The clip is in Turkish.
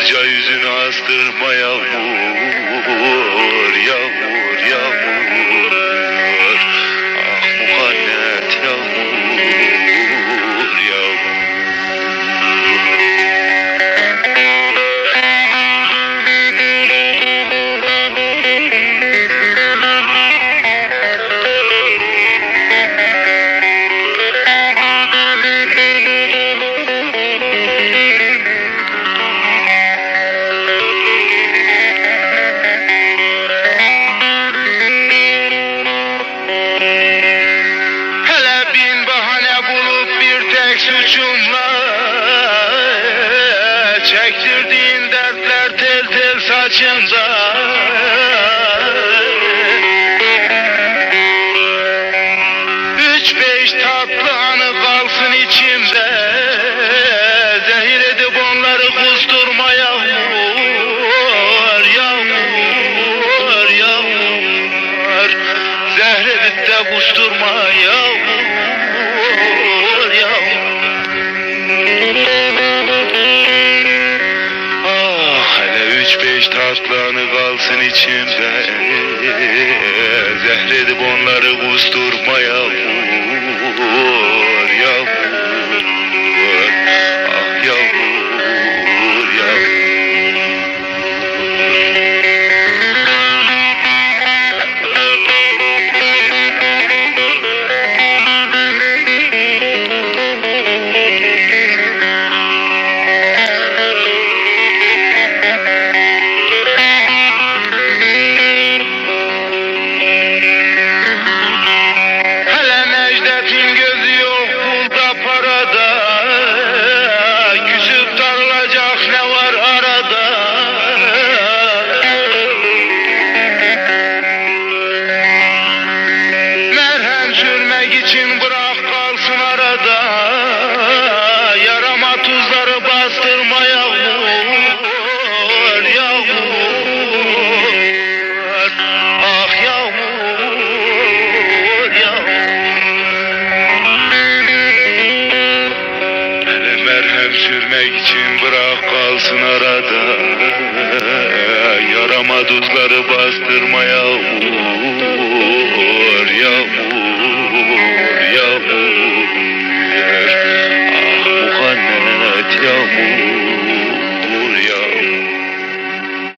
Yalnızca yüzünü astırma yağmur, yağmur, yağmur. Ah muhannet yağmur, yağmur. Suçumla çektirdiğin dertler tel tel saçında. Üç beş tatlı anı kalsın içimde, zehir edip onları kusturma yağmur, yağmur, yağmur. Zehir edip de kusturma yağmur. Beş tatlanı kalsın içimde, zehredip onları kusturma yağmur, yağmur. Ah yağmur, yağmur. İçin bırak kalsın arada, yarama tuzları bastırma yağmur, yağmur. Ah yağmur, yağmur. Hele merhem sürmek için bırak kalsın arada, yarama tuzları bastırma yağmur, yağmur. Yağmur, ah muhannet yağmur.